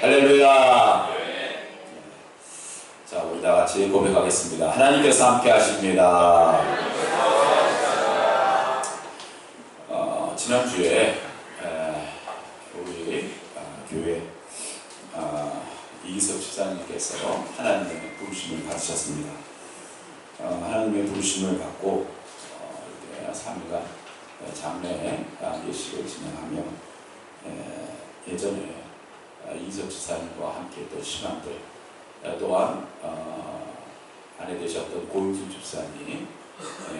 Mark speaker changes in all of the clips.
Speaker 1: 할렐루야. 자, 우리 다 같이 고백하겠습니다. 하나님께서 함께 하십니다. 지난주에 우리 교회 이기석 집사님께서 하나님의 부르심을 받으셨습니다. 하나님의 부르심을 받고 이렇게 3일간 장례 예식을 진행하며 예전에 이기석 집사님과 함께 했던 신앙들, 또한 아내 되셨던 고윤수 집사님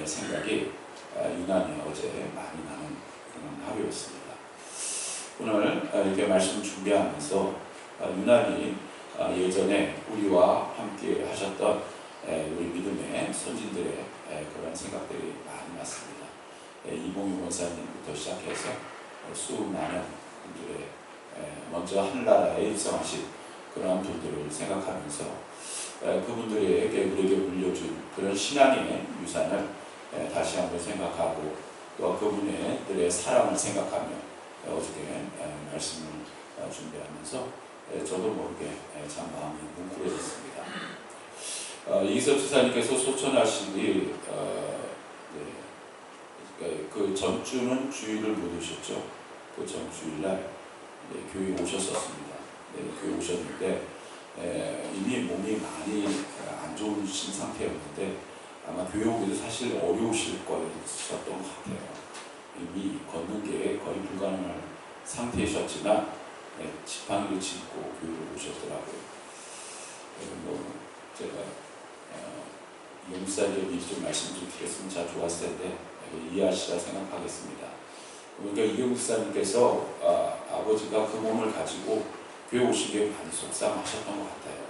Speaker 1: 생각이 유난히 어제 많이 나는 그런 하루였습니다. 오늘 이렇게 말씀 준비하면서 유난히 예전에 우리와 함께 하셨던 우리 믿음의 선진들의 그런 생각들이 많이 났습니다. 이봉유 원사님부터 시작해서 수많은 분들의 먼저 하늘나라에 입성하신 그러한 분들을 생각하면서 그분들에게 우리에게 물려준 그런 신앙의 유산을 다시 한번 생각하고 또 그분들의 사랑을 생각하며 어저께 말씀을 준비하면서 저도 모르게 참 마음이 뭉클해졌습니다. 이기석 지사님께서 소천하시기 그 전주는 주일을 못 오셨죠. 그 전주일날 교회에 오셨었습니다. 교회에 오셨는데 이미 몸이 많이 안 좋으신 상태였는데 아마 교회 오기도 사실 어려우실 거였던 것 같아요. 이미 걷는 게 거의 불가능한 상태이셨지만 지팡이를 짚고 교회로 오셨더라고요. 제가 이용사에게 미리 좀 말씀 좀 드렸으면 참 좋았을 텐데 이해하시라 생각하겠습니다. 그러니까 이경사님께서 아버지가 그 몸을 가지고 교회 오신 게 많이 속상하셨던 것 같아요.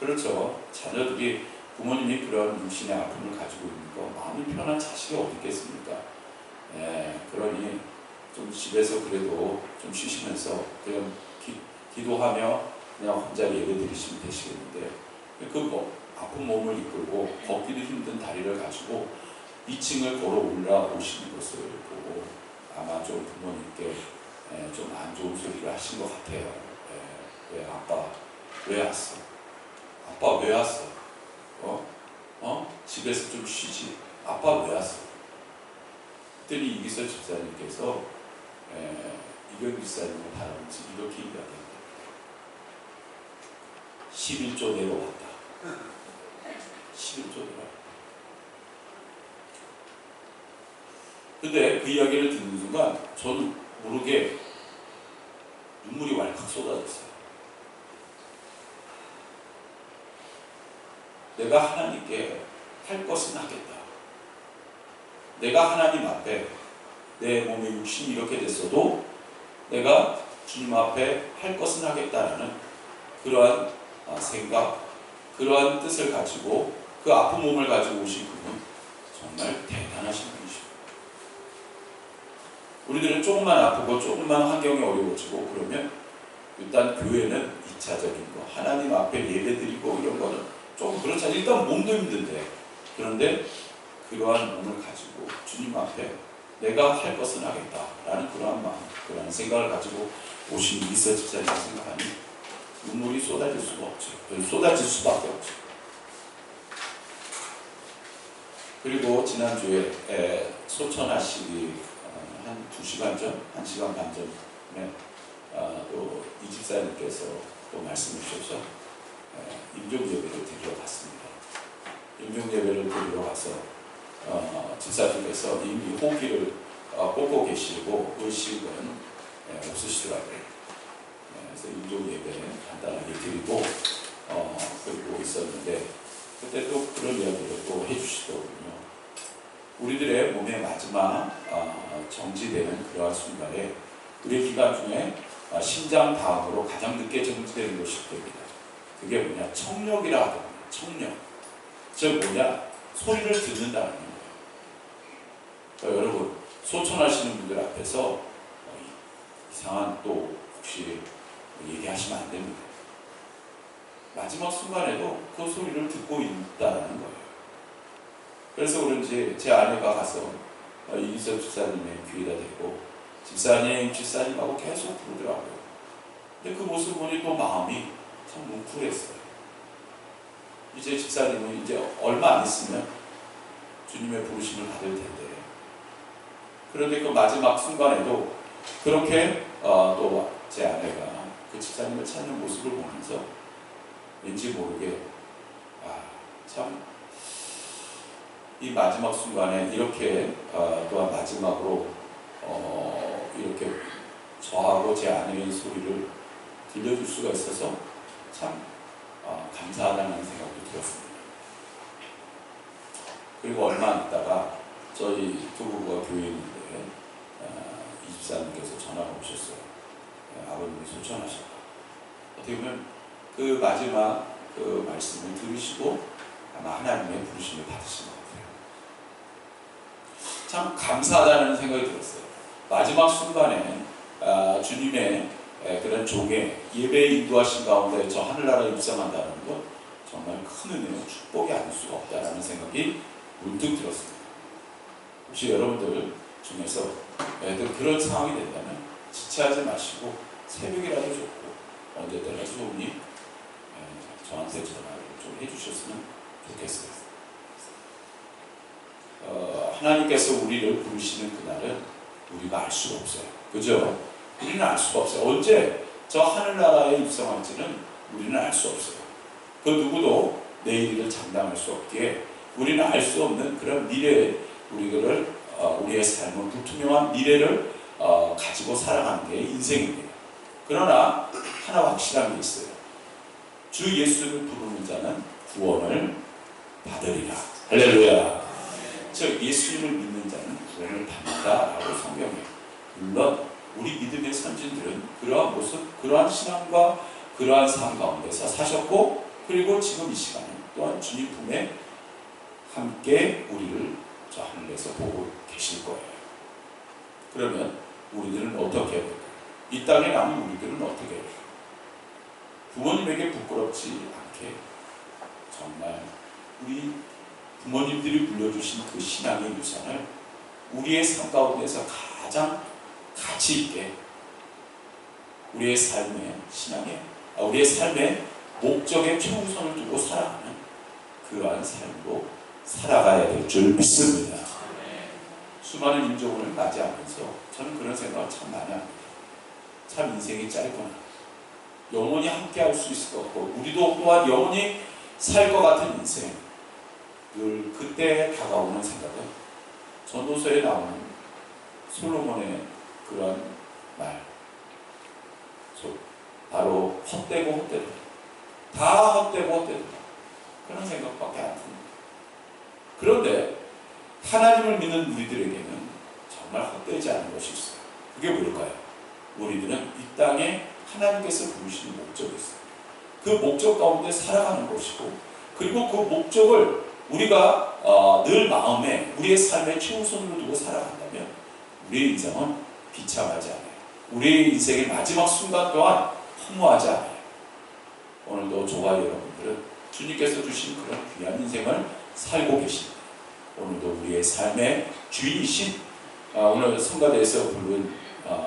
Speaker 1: 그렇죠. 자녀들이 부모님이 그런 육신의 아픔을 가지고 있는 거 마음이 편한 자식이 어디 있겠습니까? 그러니 좀 집에서 그래도 좀 쉬시면서 그냥 기도하며 그냥 혼자 예배 드리시면 되시겠는데 그 아픈 몸을 이끌고 걷기도 힘든 다리를 가지고 2층을 걸어 올라오시는 것을 보고 아마 좀 부모님께 좀 안 좋은 소리를 하신 것 같아요. 왜 아빠 왜 왔어? 아빠 왜 왔어? 집에서 좀 쉬지. 아빠 왜 왔어? 그랬더니 이기석 집사님께서 이경 집사님을 바라보면서 이렇게 이야기합니다. 11조 내려왔다. 11조 내려왔다. 근데 그 이야기를 듣는 순간 저는 모르게 눈물이 왈칵 쏟아졌어요. 내가 하나님께 할 것은 하겠다. 내가 하나님 앞에 내 몸의 육신이 이렇게 됐어도 내가 주님 앞에 할 것은 하겠다라는 그러한 생각, 그러한 뜻을 가지고 그 아픈 몸을 가지고 오신 그분 정말 대단하신 분이십니다. 우리들은 조금만 아프고 조금만 환경이 어려워지고 그러면 일단 교회는 2차적인 거, 하나님 앞에 예배드리고 이런 거는 조금 그렇잖아요. 일단 몸도 힘든데. 그런데 그러한 몸을 가지고 주님 앞에 내가 할 것은 하겠다라는 그러한 마음, 그러한 생각을 가지고 오신 이기석 집사님을 생각하니 눈물이 쏟아질 수가 없죠. 쏟아질 수밖에 없죠. 그리고 지난주에 소천하시기 한 2시간 전, 1시간 반 전에 또 이 집사님께서 또 말씀해 주셔서 임종예배를 드리러 갔습니다. 임종예배를 드리러 가서 집사님께서 이미 호기를 뽑고 계시고 의식은 없으시더라고요. 그래서 임종예배를 간단하게 드리고 그리고 있었는데 그때 또 그런 이야기를 또 해주시더군요. 우리들의 몸의 마지막 정지되는 그러한 순간에 우리 기간 중에 심장 다음으로 가장 늦게 정지되는 것이 됩니다. 그게 뭐냐? 청력이라 하거든요. 청력. 즉 뭐냐? 소리를 듣는다는 거예요. 그러니까 여러분 소천하시는 분들 앞에서 이상한 또 혹시 얘기하시면 안 됩니다. 마지막 순간에도 그 소리를 듣고 있다는 거예요. 그래서 그런지 제 아내가 가서 이기석 집사님의 귀에다 대고 집사님하고 계속 부르더라고요. 근데 그 모습을 보니 또 마음이 참 뭉클했어요. 이제 집사님은 이제 얼마 안 있으면 주님의 부르심을 받을 텐데, 그런데 그 마지막 순간에도 그렇게 또 제 아내가 그 집사님을 찾는 모습을 보면서 왠지 모르게 참 이 마지막 순간에 이렇게 또한 마지막으로 이렇게 저하고 제 아내의 소리를 들려줄 수가 있어서 참 감사하다는 생각이 들었습니다. 그리고 얼마 안 있다가 저희 부부가 교회에 있는데 이 집사님께서 전화가 오셨어요. 아버님이 소천하셨다. 어떻게 보면 그 마지막 그 말씀을 들으시고 아마 하나님의 부르심을 받으신 것 같아요. 참 감사하다는 생각이 들었어요. 마지막 순간에 주님의 그런 종의 예배에 인도하신 가운데 저 하늘나라에 입성한다는 것 정말 큰 은혜요, 축복이 아닐 수가 없다라는 생각이 문득 들었습니다. 혹시 여러분들 중에서 그런 상황이 된다면 지체하지 마시고 새벽이라도 좋고 언제든지 좋으니 저한테 전화를 좀 해주셨으면 좋겠어요. 하나님께서 우리를 부르시는 그날은 우리가 알 수가 없어요. 그죠? 우리는 알 수가 없어요. 언제 저 하늘나라에 입성할지는 우리는 알 수 없어요. 그 누구도 내일을 장담할 수 없기에 우리는 알 수 없는 그런 미래에 우리의 삶은 불투명한 미래를 가지고 살아가는 게 인생입니다. 그러나 하나 확실한 게 있어요. 주 예수를 부르는 자는 구원을 받으리라. 할렐루야. 즉 예수님을 믿는 자는 구원을 받는다라고 성경에. 물론 우리 믿음의 선진들은 그러한 모습, 그러한 신앙과 그러한 삶 가운데서 사셨고, 그리고 지금 이 시간에 또한 주님 품에 함께 우리를 저 하늘에서 보고 계실 거예요. 그러면 우리들은 어떻게 해야 될까요? 이 땅에 남은 우리들은 어떻게 해야 될까요? 부모님에게 부끄럽지 않게 정말 우리 부모님들이 물려주신 그 신앙의 유산을 우리의 삶 가운데서 가장 가치 있게 우리의 삶의 신앙에 우리의 삶의 목적에 최우선을 두고 살아가는 그러한 삶으로 살아가야 될 줄 믿습니다. 수많은 인종을 맞이하면서 저는 그런 생각을 참 많이 합니다. 참 인생이 짧구나. 영원히 함께 할 수 있을 것 같고, 우리도 또한 영원히 살 것 같은 인생. 늘 그때 다가오는 생각은 전도서에 나오는 솔로몬의 그런 말, 바로 헛되고 헛되다. 다 헛되고 헛되다. 그런 생각밖에 안 듭니다. 그런데 하나님을 믿는 우리들에게는 정말 헛되지 않은 것이 있어요. 그게 뭘까요? 우리들은 이 땅에 하나님께서 부르시는 목적이 있어요. 그 목적 가운데 살아가는 것이고, 그리고 그 목적을 우리가 늘 마음에 우리의 삶의 최우선으로 두고 살아간다면 우리의 인생은 비참하지 않아요. 우리의 인생의 마지막 순간 또한 허무하지 않아요. 오늘도 저와 여러분들은 주님께서 주신 그런 귀한 인생을 살고 계십니다. 오늘도 우리의 삶의 주인이신 오늘 성가대에서 부른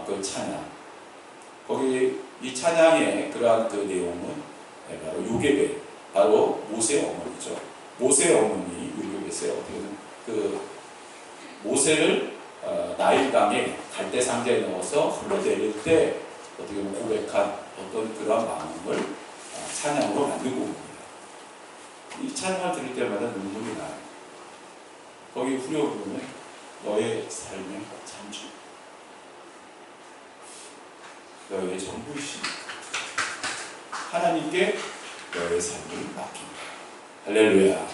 Speaker 1: 그 찬양, 거기 이 찬양의 그러한 그 내용은 바로 요괴배, 바로 모세의 어머니죠. 모세의 어머니 요괴배세요. 어떻게든 그 모세를 나일강에 갈대상자에 넣어서 흘러내릴 때 어떻게 보면 고백한 어떤 그런 마음을 찬양으로 만들고 옵니다. 이 찬양을 들을 때마다 눈물이 나요. 거기 후렴 부분에 너의 삶의 참주, 너의 전부이신 하나님께 너의 삶을 맡긴다. 할렐루야.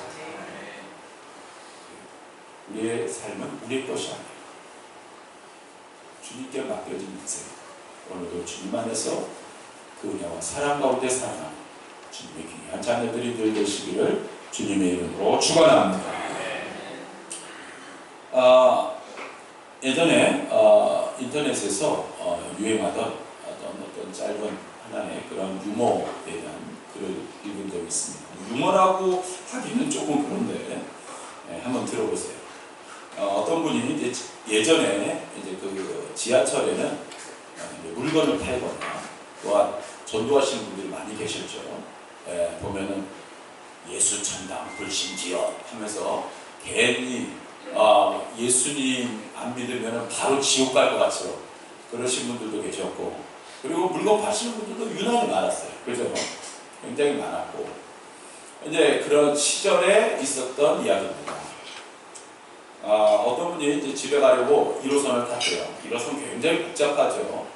Speaker 1: 우리의 삶은 우리의 것이 아니에요. 주님께 맡겨진 인생. 오늘도 주님 안에서 그 은혜와 사랑 가운데 살아가는 주님의 귀한 자녀들이 늘 되시기를 주님의 이름으로 축원합니다. 예전에 인터넷에서 유행하던 어떤 짧은 하나의 그런 유머에 대한 글을 읽은 적이 있습니다. 유머라고 하기는 조금 그런데 한번 들어보세요. 어떤 분이 이제 예전에 이제 그 지하철에는 물건을 팔거나 또한 전도하시는 분들이 많이 계셨죠. 보면은 예수 천당 불신지어 하면서 괜히 예수님 안 믿으면 바로 지옥 갈 것 같죠. 그러신 분들도 계셨고, 그리고 물건 파시는 분들도 유난히 많았어요. 그죠? 굉장히 많았고, 이제 그런 시절에 있었던 이야기입니다. 어떤 분이 이제 집에 가려고 1호선을 탔대요. 1호선 굉장히 복잡하죠.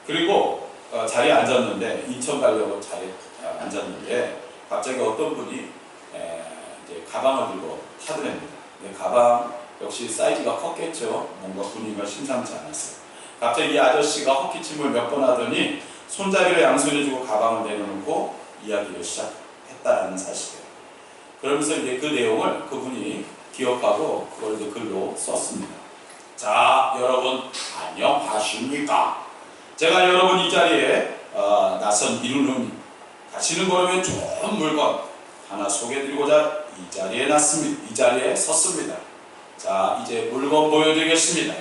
Speaker 1: 그리고 자리에 앉았는데, 인천 가려고 자리에 앉았는데, 갑자기 어떤 분이 이제 가방을 들고 타더랍니다. 가방 역시 사이즈가 컸겠죠. 뭔가 분위기가 심상치 않았어요. 갑자기 이 아저씨가 헛기침을 몇 번 하더니 손잡이를 양손해주고 가방을 내려놓고 이야기를 시작했다는 사실이에요. 그러면서 이제 그 내용을 그분이 기억하고 그걸 이제 글로 썼습니다. 자, 여러분 안녕하십니까? 제가 여러분 이 자리에 나선 이유는 가시는 걸음에 좋은 물건 하나 소개해드리고자 이 자리에 섰습니다. 자, 이제 물건 보여드리겠습니다.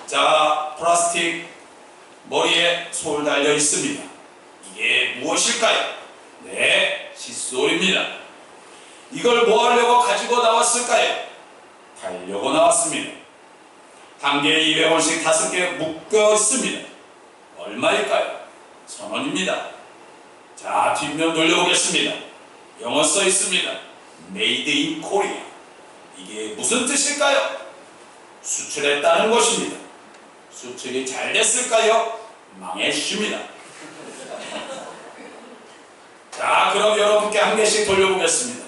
Speaker 1: 자, 플라스틱 머리에 솔 달려 있습니다. 이게 무엇일까요? 네, 칫솔입니다. 이걸 뭐 하려고 가지고 나왔을까요? 달려고 나왔습니다. 한 개에 200원씩 5개 묶여 있습니다. 얼마일까요? 1,000원입니다. 자, 뒷면 돌려보겠습니다. 영어 써 있습니다. Made in Korea. 이게 무슨 뜻일까요? 수출했다는 것입니다. 수출이 잘 됐을까요? 망했습니다. 자, 그럼 여러분께 한 개씩 돌려보겠습니다.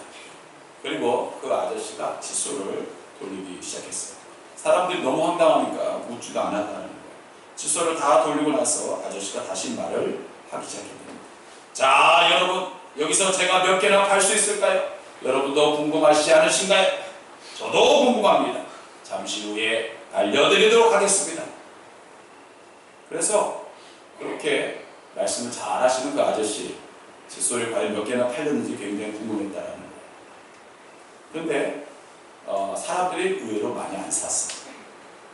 Speaker 1: 그리고 그 아저씨가 칫솔을 돌리기 시작했어요. 사람들이 너무 황당하니까 묻지도 않았다는 거예요. 칫솔을 다 돌리고 나서 아저씨가 다시 말을 하기 시작했습니다. 자, 여러분 여기서 제가 몇 개나 팔 수 있을까요? 여러분도 궁금하시지 않으신가요? 저도 궁금합니다. 잠시 후에 알려드리도록 하겠습니다. 그래서 그렇게 말씀을 잘 하시는 그 아저씨, 칫솔이 과연 몇 개나 팔렸는지 굉장히 궁금했다는 거예요. 그런데 사람들이 의외로 많이 안 샀어요.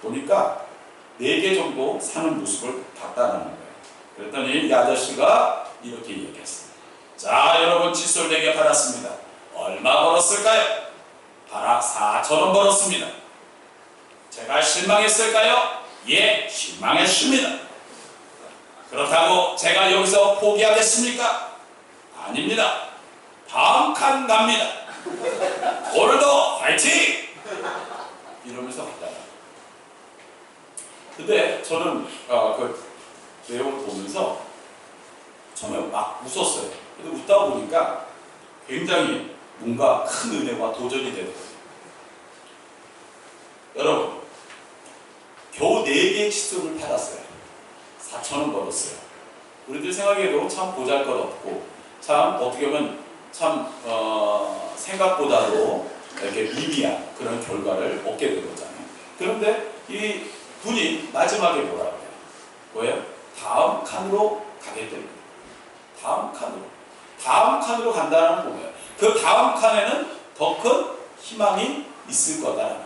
Speaker 1: 보니까 4개 정도 사는 모습을 봤다는 거예요. 그랬더니 이 아저씨가 이렇게 얘기했어요. 자, 여러분 칫솔 4개 팔았습니다. 얼마 벌었을까요? 하나 4,000원 벌었습니다. 제가 실망했을까요? 예, 실망했습니다. 그렇다고 제가 여기서 포기하겠습니까? 아닙니다. 다음 칸 갑니다. 오늘도 화이팅! 이러면서 갔다가. 근데 저는 그 내용을 보면서 처음에 막 웃었어요. 근데 웃다 보니까 굉장히 뭔가 큰 은혜와 도전이 되더라고요. 여러분, 겨우 4개의 칫솔을 팔았어요. 4,000원 벌었어요. 우리들 생각해도 참 보잘것없고 참 어떻게 보면 참 생각보다도 이렇게 미미한 그런 결과를 얻게 된 거잖아요. 그런데 이 분이 마지막에 뭐라고 해요? 뭐예요? 다음 칸으로 가겠다는 거예요. 다음 칸으로 간다는 건 뭐예요? 그 다음 칸에는 더 큰 희망이 있을 거다라는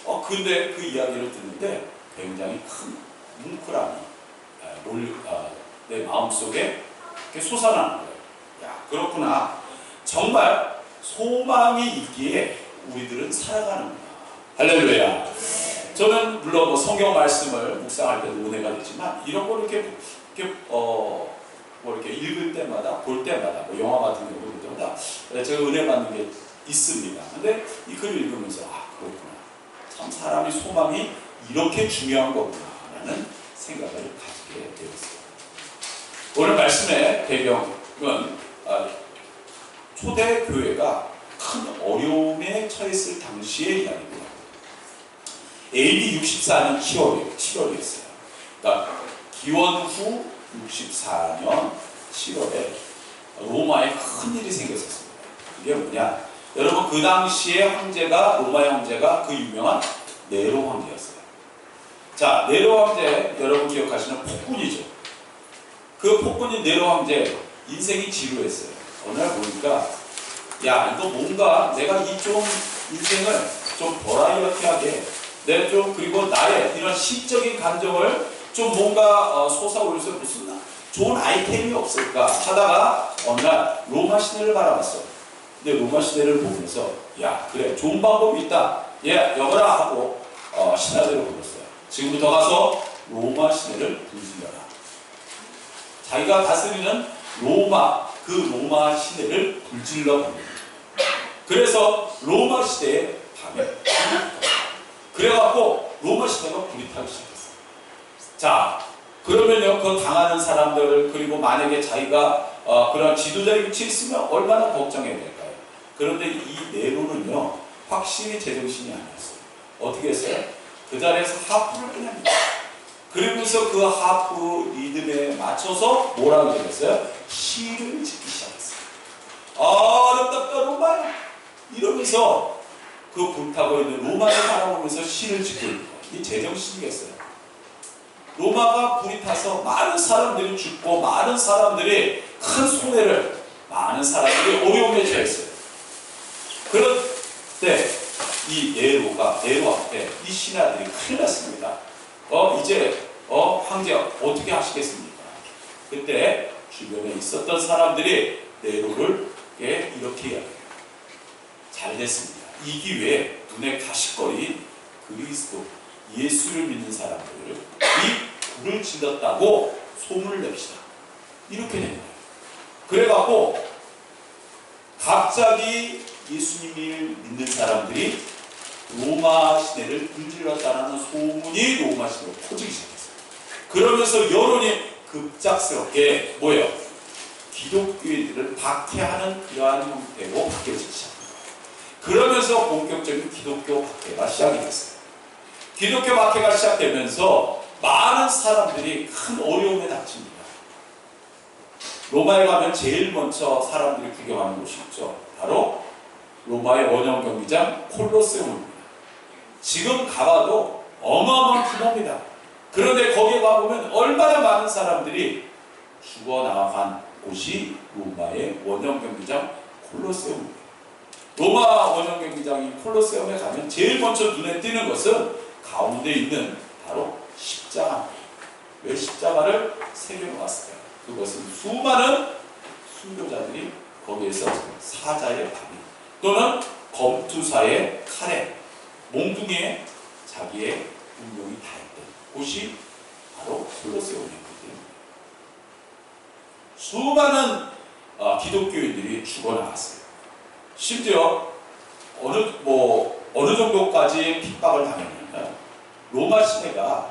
Speaker 1: 거예요. 근데 그 이야기를 듣는데 굉장히 큰 뭉클함이 내 마음속에 이렇게 솟아나는 거예요. 야, 그렇구나. 정말 소망이 있기에 우리들은 살아가는구나. 할렐루야. 저는 물론 뭐 성경 말씀을 묵상할 때도 은혜가 되지만 이런 걸 이렇게 뭐 이렇게 읽을 때마다 볼 때마다 뭐 영화 같은 경우 볼 때마다 제가 은혜 받는 게 있습니다. 근데 이 글을 읽으면서 그렇구나. 참 사람이 소망이 이렇게 중요한 거구나라는 생각을 가지게 되었어요. 오늘 말씀의 배경은 초대 교회가 큰 어려움에 처했을 당시의 이야기입니다. AD 64년 7월이었어요. 그러니까 기원 후 64년 7월에 로마에 큰 일이 생겼었습니다. 그게 뭐냐? 여러분 그 당시의 황제가 로마의 황제가 그 유명한 네로 황제였어요. 자, 네로 황제 여러분 기억하시는 폭군이죠. 그 폭군인 네로 황제 인생이 지루했어요. 어느 날 보니까 야, 이거 뭔가 내가 이 좀 인생을 좀 버라이어티하게 내가 좀 그리고 나의 이런 시적인 감정을 좀 뭔가 솟아올려서 무슨 좋은 아이템이 없을까 하다가 어느 날 로마 시내를 바라봤어. 근데 로마 시내를 보면서 야 그래 좋은 방법이 있다. 예 여거라 하고 신하들을 불렀어요. 지금부터 가서 로마 시내를 불질러라. 자기가 다스리는 로마 시내를 불질러 버립니다. 그래서 로마 시대에 밤에 그래갖고 로마 시대가 불이 타기 시작했어요. 자 그러면요 그 당하는 사람들 그리고 만약에 자기가 그런 지도자의 위치에 있으면 얼마나 걱정해야 될까요? 그런데 이 네로는요 확실히 제정신이 아니었어요. 어떻게 했어요? 그 자리에서 하프를 그냥 그러면서 그 하프 리듬에 맞춰서 뭐라고 얘기했어요? 시를 짓기 시작했어요. 아름답다 로마야 이러면서 그 불타고 있는 로마를 바라보면서 시를 짓고 있는 거예요. 이 제정신이겠어요. 로마가 불이 타서 많은 사람들이 죽고 많은 사람들이 큰 손해를 많은 사람들이 어려움에 처했어요. 그럴 때 이 네로한테 이 신하들이 큰일 났습니다. 이제 황제 어떻게 하시겠습니까? 그때 주변에 있었던 사람들이 네로를 이렇게 이야기해요. 잘 됐습니다. 이 기회에 눈에 가시거리 그리스도 예수를 믿는 사람들을 이 불을 질렀다고 소문을 냅시다. 이렇게 된 거예요. 그래갖고 갑자기 예수님을 믿는 사람들이 로마 시내를 불질렀다는 소문이 로마 시내로 퍼지기 시작했어요. 그러면서 여론이 급작스럽게 뭐예요? 기독교인들을 박해하는 그러한 형태로 바뀌어지기 시작합니다. 그러면서 본격적인 기독교 박해가 시작이 됐어요. 기독교 박해가 시작되면서 많은 사람들이 큰 어려움에 닥칩니다. 로마에 가면 제일 먼저 사람들이 구경하는 곳이 있죠. 바로 로마의 원형 경기장 콜로세움입니다. 지금 가봐도 어마어마한 규모입니다. 그런데 거기에 가보면 얼마나 많은 사람들이 죽어나간 곳이 로마의 원형 경기장 콜로세움입니다. 로마 원형 경기장인 콜로세움에 가면 제일 먼저 눈에 띄는 것은 가운데 있는 바로 십자가입니다. 왜 십자가를 새겨놓았을까요? 그것은 수많은 순교자들이 거기에서 사자의 다리 또는 검투사의 칼에 몽둥이에 자기의 운명이 닿았던 곳이 바로 콜로세움이었거든요. 수많은 기독교인들이 죽어나갔어요. 심지어 어느 정도까지 핍박을 당했냐면 로마 시내가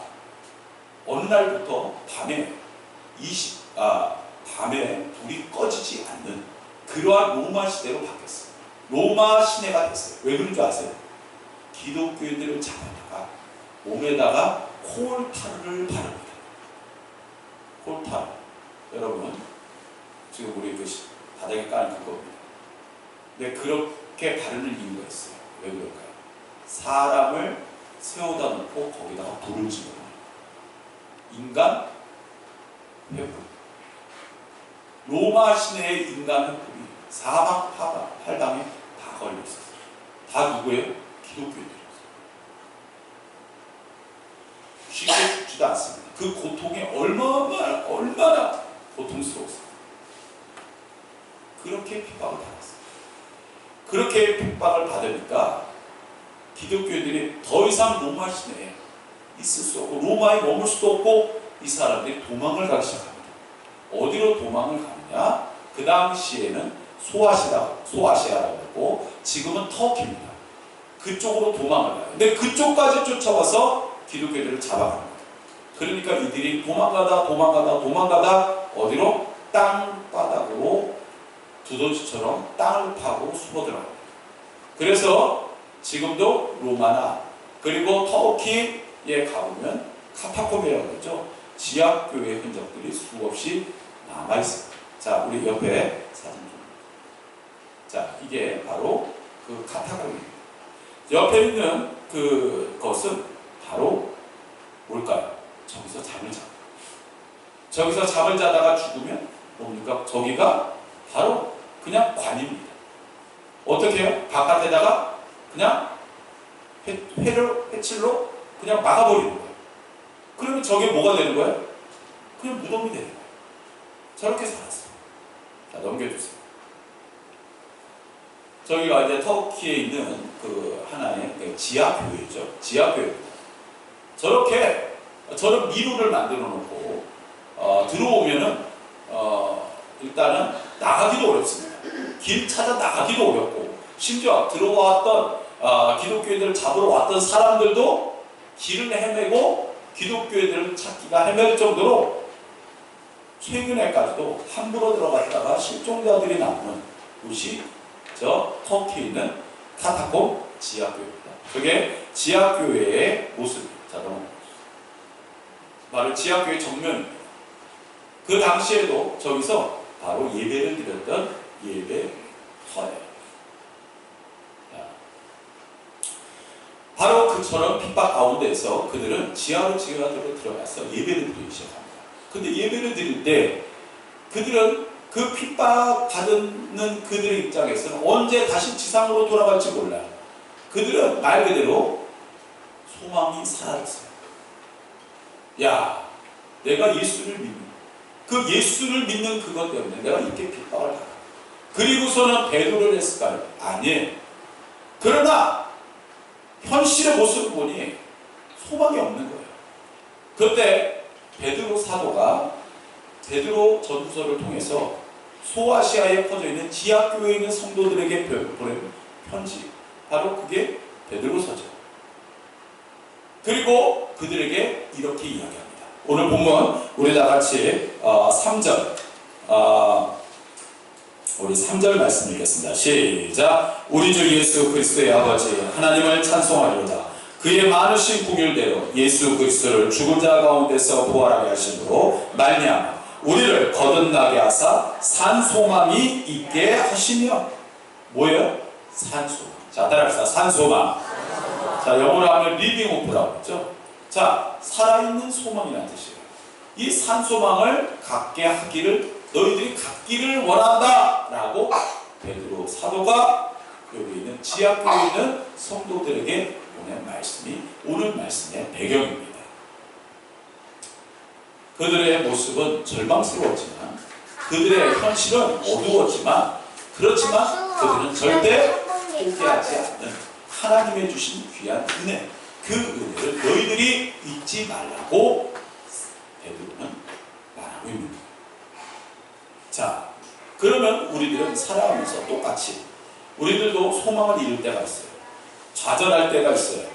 Speaker 1: 어느 날부터 밤에 불이 꺼지지 않는 그러한 로마 시대로 바뀌었어요. 로마 시내가 됐어요. 왜 그런 줄 아세요? 기독교인들을 잡아다가 몸에다가 콜타르를 바릅니다. 콜타르. 여러분 지금 우리 바닥에 까는 그겁니다. 근데 그렇게 바르는 이유가 있어요. 왜 그럴까요? 사람을 세워다 놓고 거기다가 불을 집어넣어요. 인간 회복. 로마 시내의 인간 회복이 사방팔방에 다 걸려있었어요. 다 누구예요? 기독교인들이었어요. 쉽게 죽지도 않습니다. 그 고통이 얼마나 고통스러웠어요. 그렇게 핍박을 받았어요. 그렇게 핍박을 받으니까 기독교인들이 더 이상 로마 시내에 있을 수 없고 로마에 머물 수도 없고 이 사람들이 도망을 가기 시작합니다. 어디로 도망을 가느냐? 그 당시에는 소아시아라고 했고 지금은 터키입니다. 그쪽으로 도망을 가요. 근데 그쪽까지 쫓아와서 기독교인들을 잡아갑니다. 그러니까 이들이 도망가다 어디로? 땅바닥으로 두더지처럼 땅을 파고 숨어 들어갑니다. 그래서 지금도 로마나 그리고 터키에 가보면 카타콤이라고 했죠. 지하교회 흔적들이 수없이 남아있습니다. 자, 우리 옆에 사진 좀. 자, 이게 바로 그 카타콤입니다. 옆에 있는 그것은 바로 뭘까요? 저기서 잠을 자요. 저기서 잠을 자다가 죽으면 뭡니까? 저기가 바로 그냥 관입니다. 어떻게 해요? 바깥에다가 그냥 회칠로 그냥 막아버리는 거예요. 그러면 저게 뭐가 되는 거예요? 그냥 무덤이 되는 거예요. 저렇게 살았어요. 자, 넘겨주세요. 저기가 이제 터키에 있는 그 하나의 지하교회죠. 지하교회입니다. 저렇게 저런 미루를 만들어 놓고 들어오면은 일단은 나가기도 어렵습니다. 길 찾아 나가기도 어렵고, 심지어 들어왔던 기독교인들을 잡으러 왔던 사람들도 길을 헤매고 기독교인들을 찾기가 헤맬 정도로 최근에까지도 함부로 들어갔다가 실종자들이 나오는 곳이 저 터키에 있는 카타콤 지하교회입니다. 그게 지하교회의 모습입니다. 자, 넘어가겠습니다. 바로 지하교회 정면입니다. 그 당시에도 저기서 바로 예배를 드렸던 예배터예요. 바로 그처럼 핍박 가운데에서 그들은 지하로 들어가서 예배를 드리기 시작합니다. 근데 예배를 드릴 때 그들은 그 핍박받는 그들의 입장에서는 언제 다시 지상으로 돌아갈지 몰라요. 그들은 말 그대로 소망이 사라졌어요. 야, 내가 예수를 믿는, 그 예수를 믿는 그것 때문에 내가 이렇게 핍박을 받아. 그리고서는 배도를 했을까요? 아니에요. 그러나 현실의 모습을 보니 소망이 없는 거예요. 그때 베드로 사도가 베드로 전서를 통해서 소아시아에 퍼져있는 지하교회에 있는 성도들에게 보낸 편지, 바로 그게 베드로서죠. 그리고 그들에게 이렇게 이야기합니다. 오늘 본문 우리 다같이 3절 우리 3절 말씀 읽겠습니다. 시작. 우리 주 예수 그리스도의 아버지 하나님을 찬송하리로다. 그의 많으신 긍휼대로 예수 그리스도를 죽은 자 가운데서 부활하게 하심으로 말미암아 우리를 거듭나게 하사 산 소망이 있게 하시며. 뭐예요? 산 소망. 자, 따라합시다. 산 소망. 자, 영어로 하면 리빙 호프라고 했죠. 자, 살아있는 소망이라는 뜻이에요. 이 산 소망을 갖게 하기를 너희들이 갖기를 원한다 라고 베드로 사도가 여기 있는 지하교회에 있는 성도들에게 보낸 말씀이 오늘 말씀의 배경입니다. 그들의 모습은 절망스러웠지만, 그들의 현실은 어두웠지만, 그렇지만 그들은 절대 포기하지 않는 하나님의 주신 귀한 은혜, 그 은혜를 너희들이 잊지 말라고 베드로는 말하고 있는 거예요. 자, 그러면 우리들은 살아가면서 똑같이 우리들도 소망을 잃을 때가 있어요. 좌절할 때가 있어요.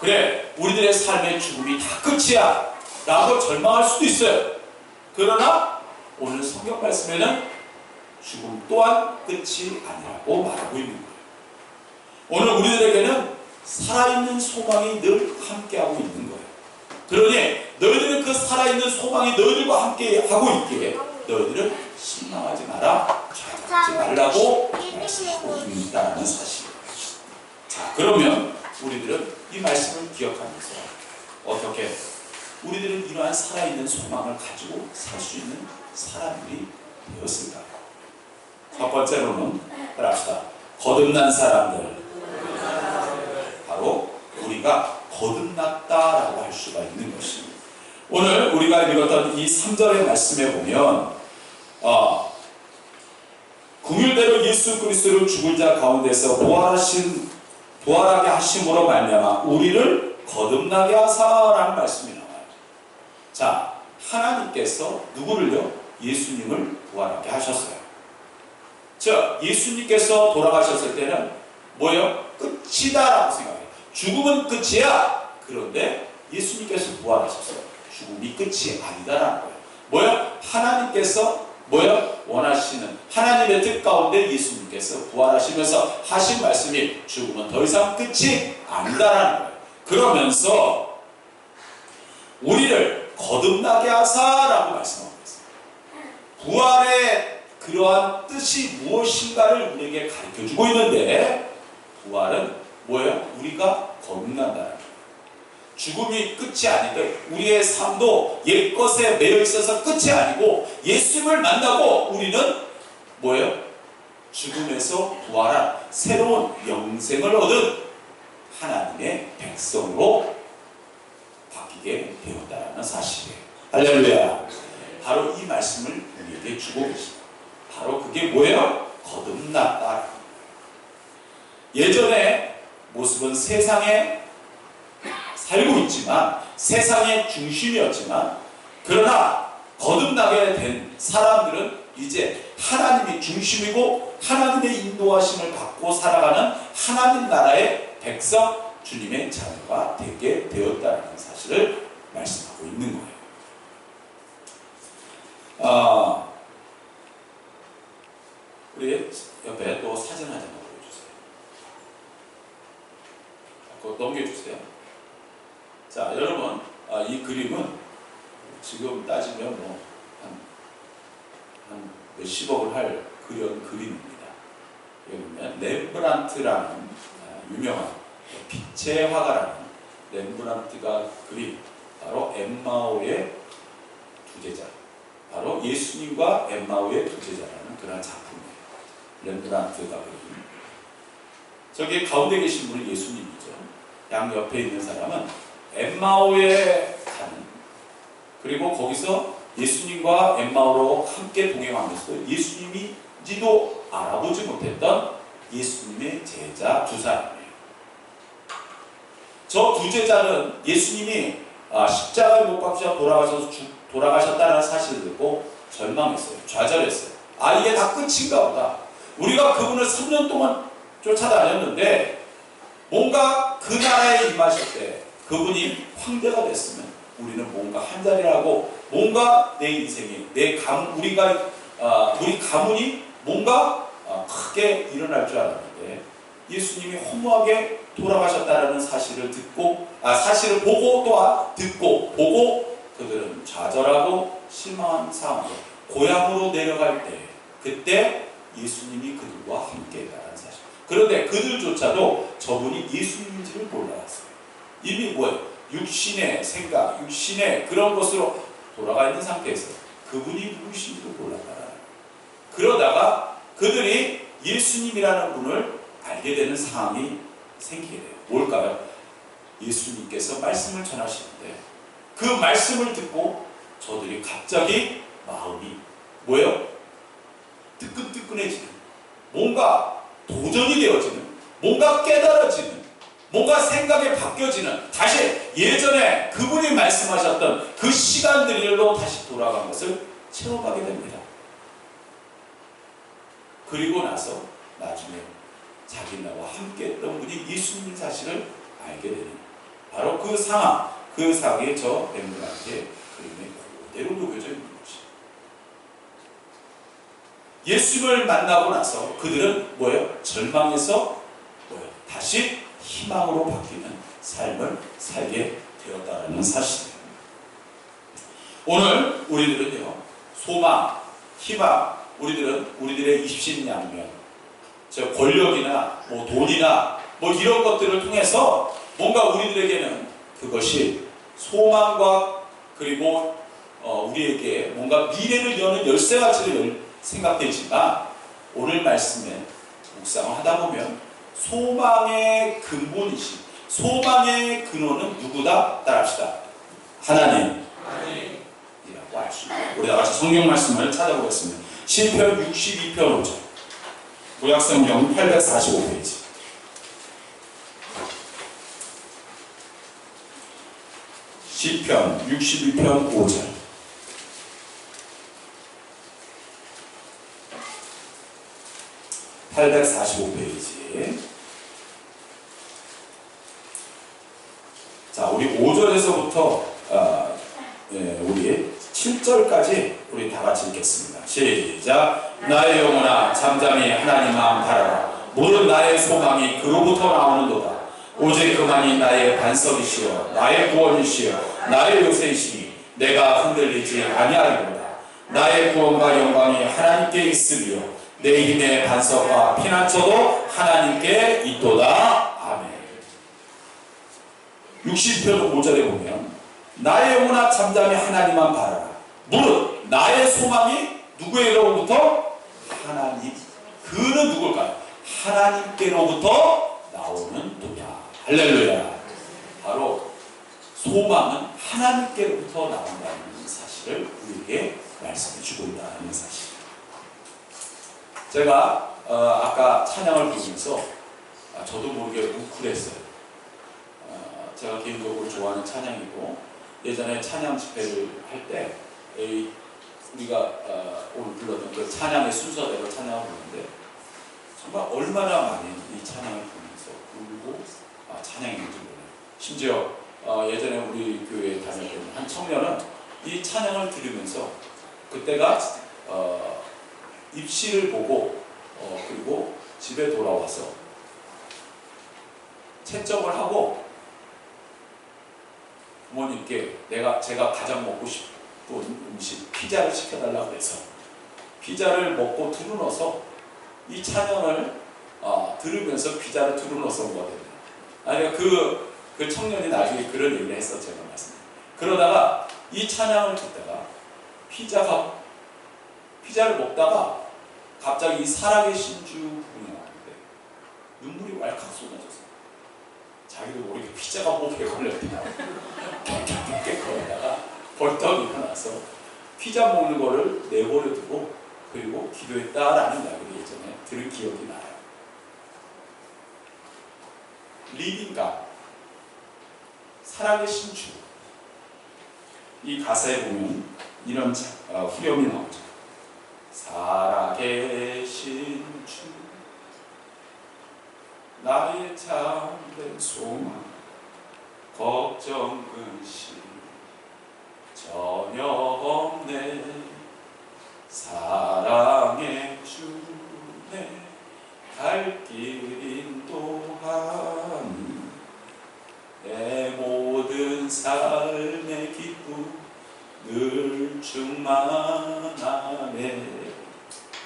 Speaker 1: 그래, 우리들의 삶의 죽음이 다 끝이야 라고 절망할 수도 있어요. 그러나 오늘 성경 말씀에는 죽음 또한 끝이 아니라고 말하고 있는 거예요. 오늘 우리들에게는 살아있는 소망이 늘 함께하고 있는 거예요. 그러니 너희들은 그 살아있는 소망이 너희들과 함께하고 있기에 너희들은 실망하지 마라, 좌절하지 말라고 말씀하고 있다는 사실이에요. 자, 그러면 우리들은 이 말씀을 기억하면서 어떻게 우리들은 이러한 살아있는 소망을 가지고 살 수 있는 사람들이 되었을까요? 첫 번째로는 따라합시다. 거듭난 사람들. 바로 우리가 거듭났다라고 할 수가 있는 것입니다. 오늘 우리가 읽었던 이 3절의 말씀에 보면 긍휼대로 예수 그리스도를 죽은 자 가운데서 부활하게 하심으로 말미암아 우리를 거듭나게 하사라는 말씀이 나와요. 자, 하나님께서 누구를요? 예수님을 부활하게 하셨어요. 자, 예수님께서 돌아가셨을 때는 뭐예요? 끝이다라고 생각해요. 죽음은 끝이야. 그런데 예수님께서 부활하셨어요. 죽음이 끝이 아니다라는 거예요. 뭐예요? 하나님께서 뭐예요? 원하시는 하나님의 뜻 가운데 예수님께서 부활하시면서 하신 말씀이 죽음은 더 이상 끝이 아니다라는 거예요. 그러면서 우리를 거듭나게 하사라고 말씀하고 있어요. 부활의 그러한 뜻이 무엇인가를 우리에게 가르쳐주고 있는데, 부활은 뭐예요? 우리가 거듭난다는 거예요. 죽음이 끝이 아닌데 우리의 삶도 옛것에 매여 있어서 끝이 아니고 예수님을 만나고 우리는 뭐예요? 죽음에서 부활한 새로운 영생을 얻은 하나님의 백성으로 바뀌게 되었다는 사실이에요. 할렐루야. 바로 이 말씀을 우리에게 주고 계십니다. 바로 그게 뭐예요? 거듭났다. 예전의 모습은 세상에 살고 있지만, 세상의 중심이었지만, 그러나 거듭나게 된 사람들은 이제 하나님이 중심이고 하나님의 인도하심을 받고 살아가는 하나님 나라의 백성, 주님의 자녀가 되게 되었다는 사실을 말씀하고 있는 거예요. 우리 옆에 또 사진 한 장만 보여주세요. 그거 넘겨주세요. 자, 여러분, 이 그림은 지금 따지면 뭐 한 몇십억을 할 그런 그림입니다. 여기는 렘브란트라는 유명한 빛의 화가라는 렘브란트가 그린 바로 엠마오의 두 제자, 바로 예수님과 엠마오의 두 제자라는 그런 작품이에요. 렘브란트가 그린. 저기 가운데 계신 분이 예수님이죠. 양 옆에 있는 사람은 엠마오에 가는, 그리고 거기서 예수님과 엠마오로 함께 동행하면서 예수님인지도 알아보지 못했던 예수님의 제자 두 사람이에요. 저 두 제자는 예수님이 십자가에 못 박혀 돌아가셨다는 사실을 듣고 절망했어요. 좌절했어요. 이게 다 끝인가 보다. 우리가 그분을 3년 동안 쫓아다녔는데 뭔가 그 나라에 임하실 때 그분이 황제가 됐으면 우리는 뭔가 한 자리라고, 뭔가 내 인생이, 우리 가문이 뭔가 크게 일어날 줄 알았는데, 예수님이 허무하게 돌아가셨다는 사실을 사실을 보고 또한 듣고 보고 그들은 좌절하고 실망한 상황으로 고향으로 내려갈 때, 그때 예수님이 그들과 함께 있다는 사실. 그런데 그들조차도 저분이 예수님인지를 몰랐어요. 이미 뭐예요? 육신의 생각, 육신의 그런 것으로 돌아가 있는 상태에서 그분이 누구신지도 몰랐다. 그러다가 그들이 예수님이라는 분을 알게 되는 상황이 생기게 돼요. 뭘까요? 예수님께서 말씀을 전하시는데 그 말씀을 듣고 저들이 갑자기 마음이 뭐예요? 뜨끈뜨끈해지는, 뭔가 도전이 되어지는, 뭔가 깨달아지는, 뭔가 생각이 바뀌어지는, 다시 예전에 그분이 말씀하셨던 그 시간들로 다시 돌아간 것을 체험하게 됩니다. 그리고 나서 나중에 자기네와 함께 했던 분이 예수님 사실을 알게 되는, 바로 그 상황에 저 렘브란트의 그림에 그대로 녹여져 있는 것이. 예수님을 만나고 나서 그들은 뭐예요? 절망에서 다시 희망으로 바뀌는 삶을 살게 되었다는 사실이에요. 오늘 우리들은요, 소망, 희망, 우리들의 입신양면, 권력이나 돈이나 이런 것들을 통해서 뭔가 우리들에게는 그것이 소망과 그리고 우리에게 뭔가 미래를 여는 열쇠같이 생각되지만, 오늘 말씀에 묵상을 하다 보면 소망의 근본이신, 소망의 근원은 누구다? 따라합시다. 하나님이라고 알 수 있습니다. 우리 다 같이 성경 말씀을 찾아보겠습니다. 시편 62편 5절, 구약성경 845페이지. 시편 62편 5절. (845페이지) 자, 우리 5절에서부터 우리 7절까지 우리 다 같이 읽겠습니다. 시작. 나의 영혼아 잠잠히 하나님 마음 바라라. 모든 나의 소망이 그로부터 나오는도다. 오직 그만이 나의 반석이시여 나의 구원이시여 나의 요새이시니 내가 흔들리지 아니하리로다. 나의 구원과 영광이 하나님께 있으리요 내 힘의 반석과 피난처도 하나님께 있도다. 아멘. 60편 5절에 보면 나의 영혼아 잠잠히 하나님만 바라라. 무릇 나의 소망이 누구에게로부터? 하나님. 그는 누굴까요? 하나님께로부터 나오는 도다. 할렐루야. 바로 소망은 하나님께로부터 나온다는 사실을 우리에게 말씀해 주고 있다는 사실. 제가 아까 찬양을 부르면서 저도 모르게 웅크렸어요. 제가 개인적으로 좋아하는 찬양이고, 예전에 찬양 집회를 할 때 우리가 오늘 불렀던 그 찬양의 순서대로 찬양을 부르는데 정말 얼마나 많이 이 찬양을 부르면서 울고 찬양했는지 몰라요. 심지어 예전에 우리 교회에 다녔던 한 청년은 이 찬양을 들으면서 그때가 입시를 보고 그리고 집에 돌아와서 채점을 하고 부모님께 제가 가장 먹고 싶은 음식 피자를 시켜달라고 해서 피자를 먹고 두루넣어서 이 찬양을 들으면서 피자를 두루넣어서 먹거든요. 아니 그 청년이 나중에 그런 얘기를 했어. 제가 말씀드려요. 그러다가 이 찬양을 듣다가 피자를 먹다가 갑자기 이 살아계신 주 부분이 나왔는데 눈물이 왈칵 쏟아졌어요. 자기도 모르게 피자가 목에 걸렸대요. 깨끗 걸다가 벌떡 일어나서 피자 먹는 거를 내버려 두고 그리고 기도했다라는 이야기를 예전에 들은 기억이 나요. 리빙 갓, 살아계신 주. 이 가사에 보면 이런 후렴이 나오죠. 살아계신 주, 나의 참된 소망, 걱정 근심 전혀 없네. 사랑의 주네, 갈 길 인도하니 내 모든 삶의 기쁨 늘 충만하네.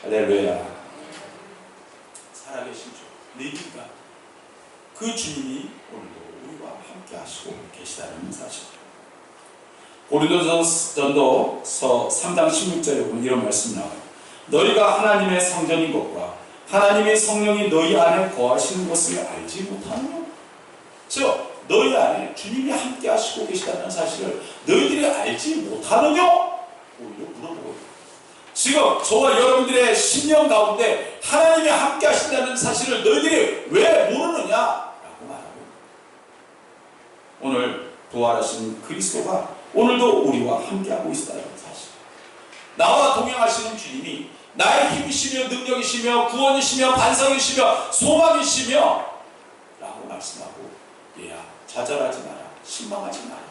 Speaker 1: 할렐루야. 살아계신 주, 리빙 갓, 그 주님이 오늘도 우리와 함께 하시고 계시다는 사실. 고린도전서 3장 16절에 보면 이런 말씀이 나와요. 너희가 하나님의 성전인 것과 하나님의 성령이 너희 안에 거하시는 것을 알지 못하느냐? 즉 너희 안에 주님이 함께 하시고 계시다는 사실을 너희들이 알지 못하느냐? 오히려 물어보고 있어요. 지금 저와 여러분들의 심령 가운데 하나님이 함께 하신다는 사실을 너희들이 왜 모르느냐라고 말하고, 오늘 부활하신 그리스도가 오늘도 우리와 함께하고 있다는 사실. 나와 동행하시는 주님이 나의 힘이시며 능력이시며 구원이시며 반석이시며 소망이시며 라고 말씀하고, 얘야 좌절하지 마라, 실망하지 마라,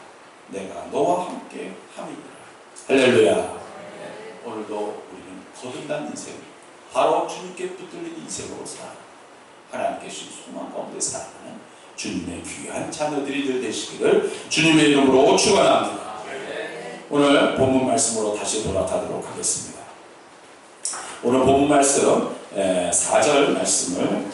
Speaker 1: 내가 너와 함께 함이니라. 할렐루야. 오늘도 우리는 거듭난 인생, 바로 주님께 붙들린 인생으로 살아 하나님께 주신 소망 가운데 살아가는 주님의 귀한 자녀들이 늘 되시기를 주님의 이름으로 축원합니다. 오늘 본문 말씀으로 다시 돌아가도록 하겠습니다. 오늘 본문 말씀 4절 말씀을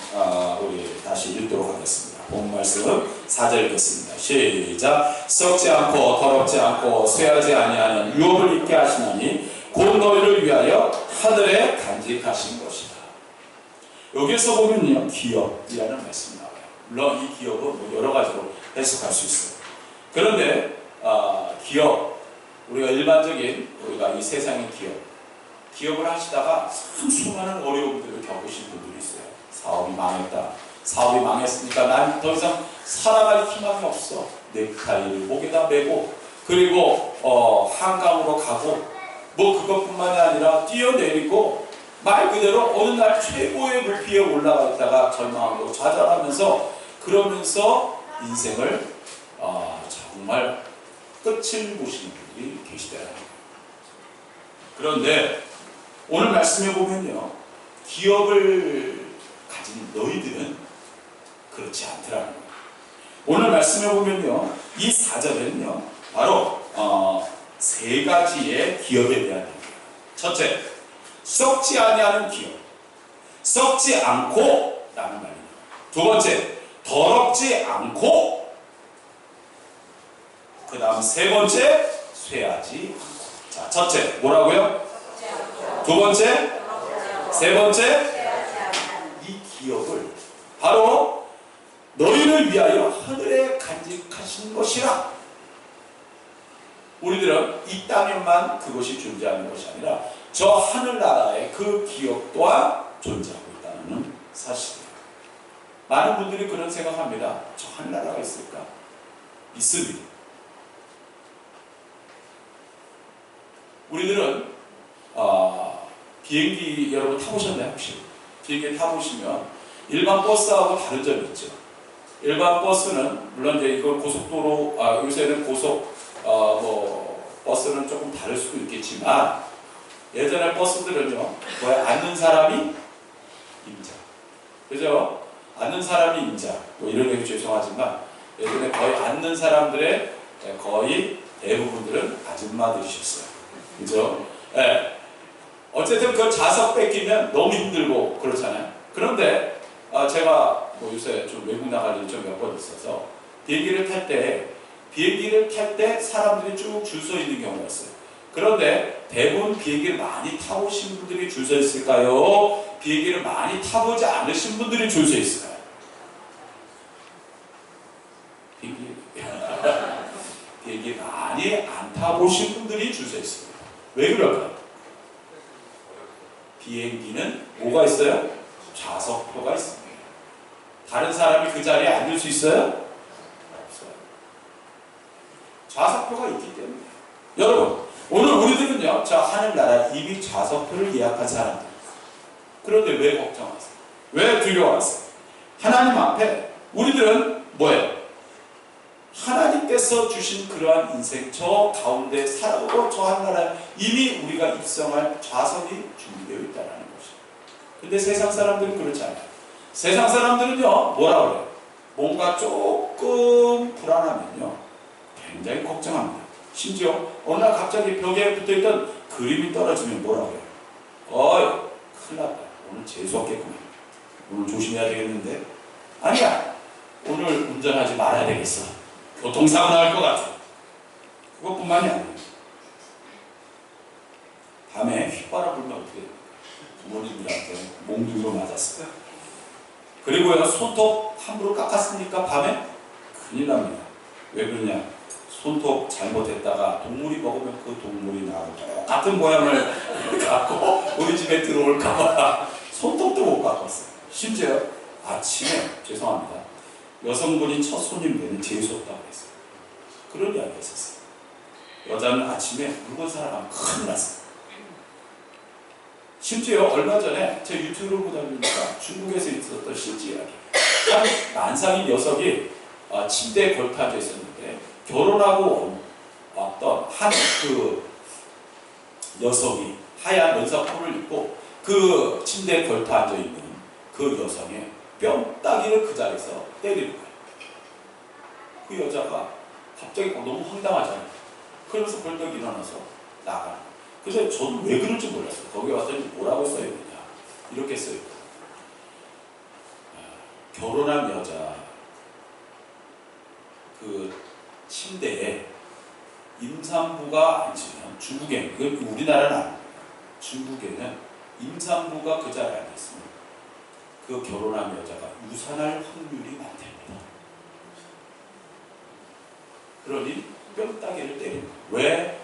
Speaker 1: 우리 다시 읽도록 하겠습니다. 본문 말씀 4절 읽겠습니다. 시작. 썩지 않고 더럽지 않고 쇠하지 아니하는 유업을 입게 하시나니 곧 너희를 위하여 하늘에 간직하신 것이다. 여기서 보면요, 기업이라는 말씀이 나와요. 물론 이 기업은 뭐 여러 가지로 해석할 수 있어요. 그런데 기업, 우리가 일반적인 우리가 이 세상의 기업을 하시다가 참 수많은 어려움들을 겪으신 분들이 있어요. 사업이 망했다. 사업이 망했으니까 난 더 이상 살아갈 희망이 없어. 넥타이를 목에다 메고 그리고 한강으로 가고 뭐 그것뿐만이 아니라 뛰어내리고 말 그대로 어느 날 최고의 높이에 올라가 있다가 절망하고 좌절하면서 그러면서 인생을 정말 끝을 보시는 분들이 계시더라고요. 그런데 오늘 말씀해 보면요, 기업을 가진 너희들은 그렇지 않더라는 거예요. 오늘 말씀해 보면요, 이 4절에는요 바로 세 가지의 기업에 대한 얘기예요. 첫째, 썩지 아니하는 기업, 썩지 않고 라는 말입니다. 두 번째, 더럽지 않고, 그 다음 세 번째, 쇠하지 않고. 자, 첫째 뭐라고요? 두 번째, 세 번째, 이 기업을 바로 너희를 위하여 하늘에 간직하신 것이라. 우리들은 이 땅에만 그것이 존재하는 것이 아니라 저 하늘나라에 그 기업 또한 존재하고 있다는 사실이에요. 많은 분들이 그런 생각합니다. 저 하늘나라가 있을까? 있습니다. 우리들은 비행기 여러분 타보셨나요 혹시? 비행기 타보시면 일반 버스하고 다른 점이 있죠. 일반 버스는 물론 이제 이걸 고속도로 요새는 고속 버스는 조금 다를 수도 있겠지만 예전에 버스들은요 거의 앉는 사람이 임자, 그죠? 앉는 사람이 임자, 뭐 이런 얘기 죄송하지만 예전에 거의 앉는 사람들의 거의 대부분들은 아줌마들이셨어요, 그죠? 네. 어쨌든 그 좌석 뺏기면 너무 힘들고 그렇잖아요. 그런데 제가 뭐 요새 좀 외국 나갈 일이 좀 몇 번 있어서 비행기를 탈 때 사람들이 쭉 줄 서 있는 경우가 있어요. 그런데 대부분 비행기를 많이 타보신 분들이 줄 서 있을까요? 비행기를 많이 타보지 않으신 분들이 줄 서 있을까요? 비행기 많이 안 타보신 분들이 줄 서 있습니다. 왜 그럴까요? 비행기는 뭐가 있어요? 좌석표가 있습니다. 다른 사람이 그 자리에 앉을 수 있어요? 없어요. 좌석표가 있기 때문에. 여러분, 오늘 우리들은요, 저 하늘나라 이미 좌석표를 예약한 사람들. 그런데 왜 걱정하세요? 왜 두려워하세요? 하나님 앞에 우리들은 뭐예요? 하나님께서 주신 그러한 인생 저 가운데 살아오고 저 하늘나라에 이미 우리가 입성할 좌석이 준비되어 있다는 것이죠. 근데 세상 사람들은 그렇지 않아요. 세상 사람들은요 뭐라 그래요? 뭔가 조금 불안하면요 굉장히 걱정합니다. 심지어 어느 날 갑자기 벽에 붙어있던 그림이 떨어지면 뭐라 그래요? 어이 큰일 났다. 오늘 재수없겠구나. 오늘 조심해야 되겠는데? 아니야. 오늘 운전하지 말아야 되겠어. 교통사고 날 것 같아. 그것뿐만이 아니에요. 밤에 휘바람 불면 어떻게 해요? 부모님들한테 몽둥이로 맞았어요. 그리고요 손톱 함부로 깎았으니까 밤에 큰일 납니다. 왜 그러냐? 손톱 잘못했다가 동물이 먹으면 그 동물이 나하고 똑같은 모양을 갖고 우리 집에 들어올까봐 손톱도 못 깎았어요. 심지어 아침에 죄송합니다. 여성분이 첫 손님 되는 재수없다고 했어요. 그런 이야기가 있었어요. 여자는 아침에 물건 사러 가면 큰일 났어요. 심지어 얼마 전에 제 유튜브를 보다 보니까 중국에서 있었던 실제 이야기. 한 만상인 녀석이 침대에 걸터앉아 있었는데 결혼하고 왔던 한 그 녀석이 하얀 연사포를 입고 그 침대에 걸터앉아 있는 그 여성의 뺨따기를 그 자리에서 때리는 거예요. 그 여자가 갑자기 너무 황당하잖아요. 그러면서 벌떡 일어나서 나가는 거예요. 그래서 저는 왜 그럴지 몰랐어요. 거기 왔더니 뭐라고 써있느냐. 이렇게 써있고 결혼한 여자 그 침대에 임산부가 앉으면 중국에는, 우리나라는 아닙니다. 중국에는 임산부가 그 자리에 앉았으면 그 결혼한 여자가 유산할 확률이 많답니다. 그러니 뺨따기를 때립니다. 왜?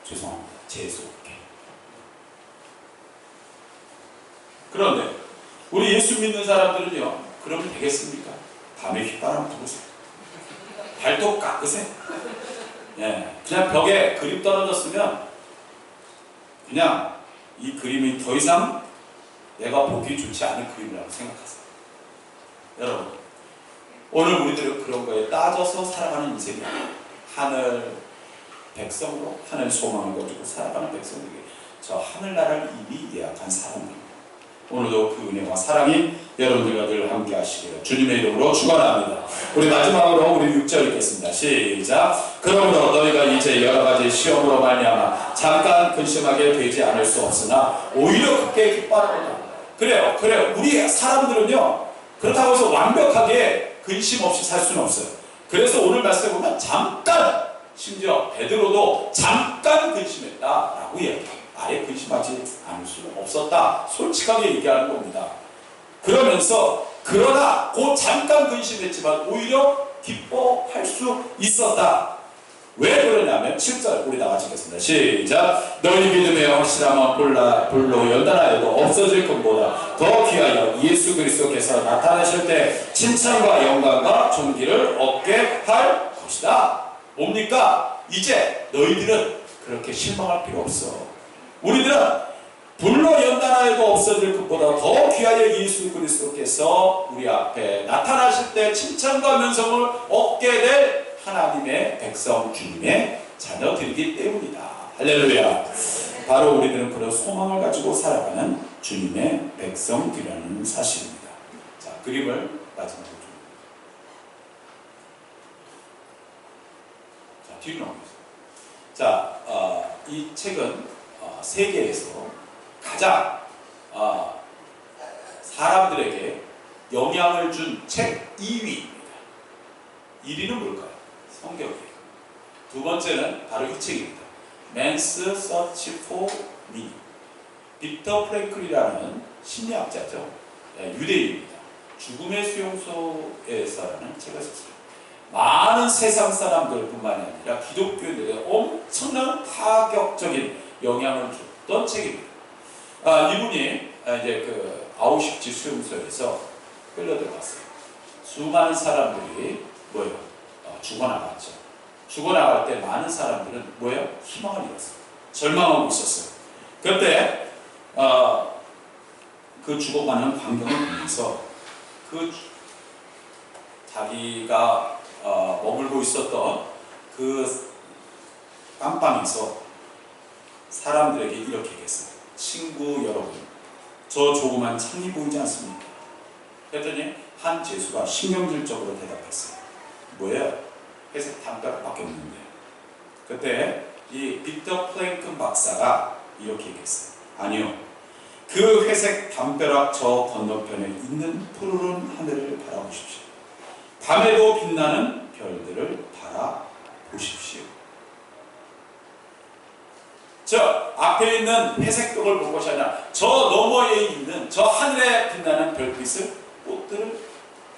Speaker 1: 죄송합니다. 재수없게. 그런데 우리 예수 믿는 사람들은요, 그러면 되겠습니까? 밤에 휘바람 부으세요. 발톱 깎으세요. 예, 그냥 벽에 그림 떨어졌으면 그냥 이 그림이 더 이상 내가 보기 좋지 않은 그림이라고 생각하세요. 여러분, 오늘 우리들은 그런 거에 따져서 살아가는 인생이에요. 하늘 백성으로 하늘 소망을 가지고 살아가는 백성들에게 저 하늘나라를 이미 예약한 사람입니다. 오늘도 그 은혜와 사랑이 여러분들과 늘 함께 하시기를 주님의 이름으로 축원합니다. 우리 마지막으로 우리 6절 읽겠습니다. 시작. 그러므로 너희가 이제 여러 가지 시험으로 말미암아 잠깐 근심하게 되지 않을 수 없으나 오히려 크게 기뻐하노라. 그래요. 우리 사람들은요 그렇다고 해서 완벽하게 근심 없이 살 수는 없어요. 그래서 오늘 말씀에 보면 잠깐, 심지어 베드로도 잠깐 근심했다라고 이야기합니다. 아예 근심하지 않을 수는 없었다. 솔직하게 얘기하는 겁니다. 그러면서 그러나 그 잠깐 근심했지만 오히려 기뻐할 수 있었다. 왜 그러냐면 7절 우리 다 같이 읽겠습니다. 시작. 너희 믿음에 확실함은 불로 연단하여도 없어질 것보다 더 귀하여 예수 그리스도께서 나타나실 때 칭찬과 영광과 존귀를 얻게 할 것이다. 뭡니까? 이제 너희들은 그렇게 실망할 필요 없어. 우리들은 불로 연단하여도 없어질 것보다 더 귀하여 예수 그리스도께서 우리 앞에 나타나실 때 칭찬과 면성을 얻게 될 하나님의 백성 주님의 자녀들이기 때문이다. 할렐루야. 바로 우리들은 그런 소망을 가지고 살아가는 주님의 백성들이라는 사실입니다. 자, 그림을 마지막으로 좀. 자, 뒤로 넘어가세요. 자, 이 책은 세계에서 가장 사람들에게 영향을 준 책 2위입니다. 1위는 뭘까요? 성경이에요. 두 번째는 바로 이 책입니다. Man's Search for Meaning. 빅터 프랭클이라는 심리학자죠. 유대인입니다. 죽음의 수용소에서라는 책을 썼어요. 많은 세상 사람들뿐만이 아니라 기독교인들에게 엄청난 파격적인 영향을 줬던 책입니다. 이분이 이제 그 아우슈비츠 수용소에서 끌려들어갔어요. 수많은 사람들이 뭐예요? 죽어나갔죠. 죽어나갈 때 많은 사람들은 뭐예요? 희망을 잃었어요. 절망하고 있었어요. 그때 그 죽어가는 광경을 보면서 그 자기가 머물고 있었던 그 깜방에서 사람들에게 이렇게 얘기했어요. 친구 여러분, 저 조그만 창이 보이지 않습니까? 그랬더니 한 죄수가 신경질적으로 대답했어요. 뭐예요? 회색 담벼락밖에 없는데. 그때 이 빅터 프랭클 박사가 이렇게 얘기했어요. 아니요, 그 회색 담벼락 저 건너편에 있는 푸르른 하늘을 바라보십시오. 밤에도 빛나는 별들을 바라보십시오. 저 앞에 있는 회색 벽을 볼 것이 아니라 저 너머에 있는 저 하늘에 빛나는 별빛을, 꽃들을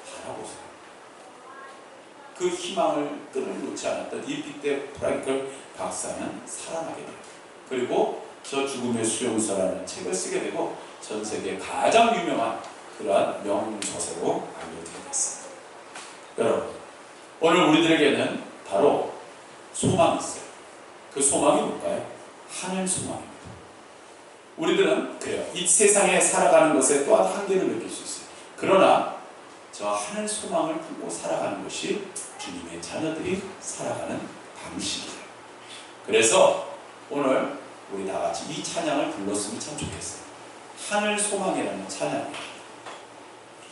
Speaker 1: 바라보세요. 그 희망을 끊어놓지 않았던 이 빅터 프랭클 박사는 살아나게 돼요. 그리고 저 죽음의 수용소라는 책을 쓰게 되고 전 세계 가장 유명한 그러한 명저서로 알려지게 됐습니다. 여러분, 오늘 우리들에게는 바로 소망이 있어요. 그 소망이 뭘까요? 하늘 소망입니다. 우리들은 그래요. 이 세상에 살아가는 것에 또한 한계를 느낄 수 있어요. 그러나 저 하늘 소망을 품고 살아가는 것이 주님의 자녀들이 살아가는 방식이에요. 그래서 오늘 우리 다 같이 이 찬양을 불렀으면 참 좋겠어요. 하늘 소망이라는 찬양이에요.